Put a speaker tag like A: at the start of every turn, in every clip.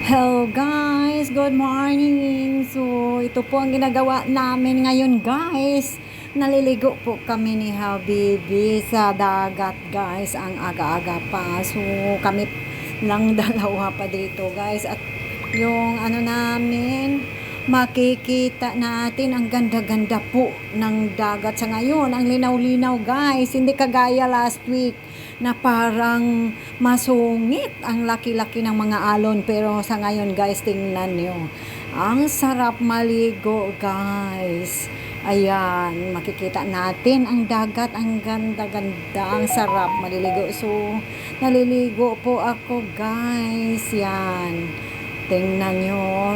A: Hello guys, good morning. So ito po ang ginagawa namin ngayon guys. Naliligo po kami ni Habibi sa dagat guys, ang aga-aga pa. So kami lang dalawa pa dito guys. At yung ano namin, makikita natin ang ganda-ganda po ng dagat sa ngayon. Ang linaw-linaw guys, hindi kagaya last week na parang masungit ang laki-laki ng mga alon, pero sa ngayon guys, tingnan nyo, ang sarap maligo guys. Ayan, makikita natin ang dagat, ang ganda-ganda, ang sarap maliligo. So naliligo po ako guys. Yan, tingnan nyo,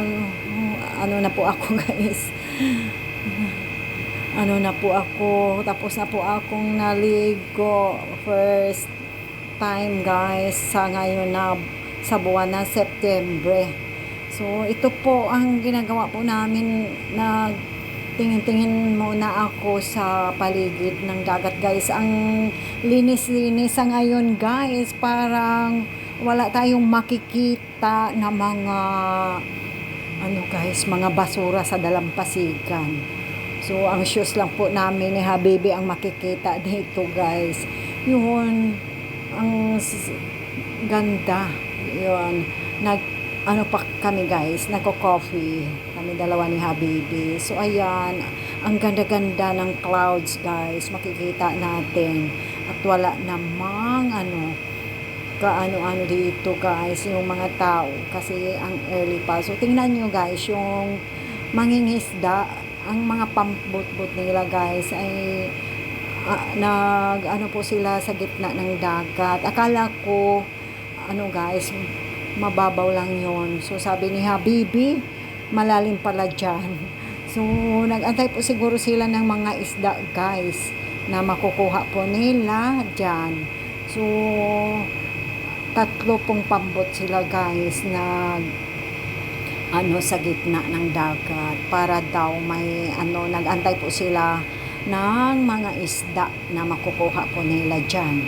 A: ano na po ako guys, ano na po ako, tapos na po akong naligo first time guys sa ngayon na sa buwan na September. So ito po ang ginagawa po namin, na tingin-tingin muna ako sa paligid ng dagat guys. Ang linis-linis sa ngayon guys, parang wala tayong makikita na mga ano guys, mga basura sa dalampasigan. So, ang shoes lang po namin ni Habibi ang makikita dito guys. Yun, ang ganda. Yun, ano pa kami guys, nagko-coffee. Kami dalawa ni Habibi. So, ayan, ang ganda-ganda ng clouds guys. Makikita natin. At wala namang kaano-ano dito guys, yung mga tao. Kasi ang early pa. So, tingnan nyo guys, yung mangingisda, ang mga pambot-bot nila guys ay ano po sila sa gitna ng dagat. Akala ko ano guys, mababaw lang yon. So sabi ni Habibi, malalim pala dyan. So nag-antay po siguro sila ng mga isda guys na makukuha po nila dyan. So tatlo pong pambot sila guys na sa gitna ng dagat, para daw may nag-antay po sila ng mga isda na makukuha po nila dyan.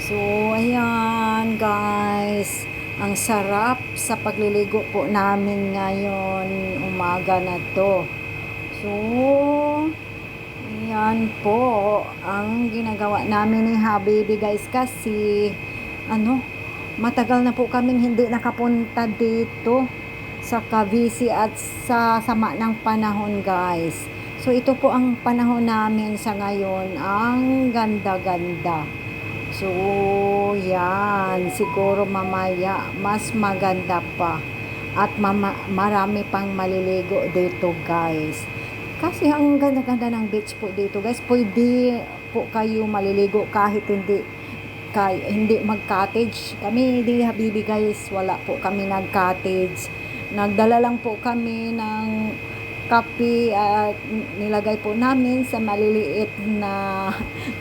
A: So ayan guys, ang sarap sa pagliligo po namin ngayon umaga na to. So ayan po ang ginagawa namin ni Habibi guys, kasi matagal na po kaming hindi nakapunta dito sa Cavite at sa sama ng panahon guys. So ito po ang panahon namin sa ngayon, ang ganda-ganda. So yan, siguro mamaya mas maganda pa at marami pang maliligo dito guys. Kasi ang ganda-ganda ng beach po dito guys. Pwede po kayo maliligo kahit hindi mag-cottage. Kami di Habibi guys, wala po kami nag-cottage. Nagdala lang po kami ng kape at nilagay po namin sa maliliit na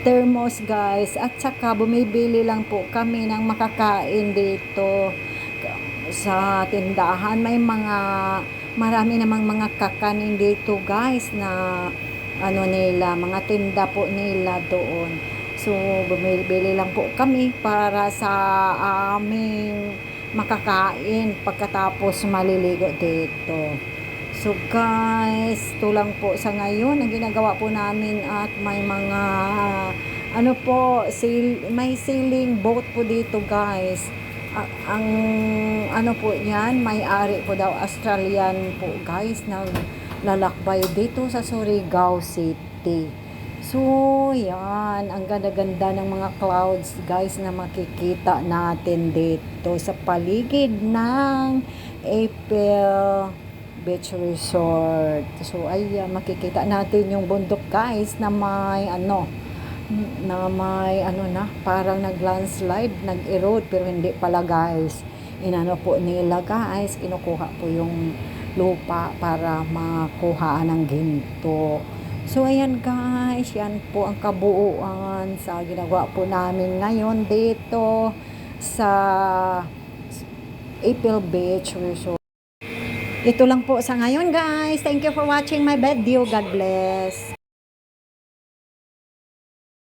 A: thermos guys. At saka bumibili lang po kami ng makakain dito sa tindahan. Marami namang mga kakanin dito guys na mga tinda po nila doon. So bumibili lang po kami para sa aming makakain pagkatapos maliligo dito. So guys, ito lang po sa ngayon ang ginagawa po namin. At may mga may sailing boat po dito guys. Ang po yan, may-ari po daw Australian po guys, naglalakbay dito sa Surigao City. So, yan, ang ganda-ganda ng mga clouds guys na makikita natin dito sa paligid ng April Beach Resort. So, ayan, makikita natin yung bundok guys na may parang nag-landslide, nag-erode, pero hindi pala guys. Po nila guys, kinukuha po yung lupa para makuha ng ginto. So ayan guys, yan po ang kabuuan sa ginagawa po namin ngayon dito sa April Beach Resort. Ito lang po sa ngayon guys. Thank you for watching my video. God bless.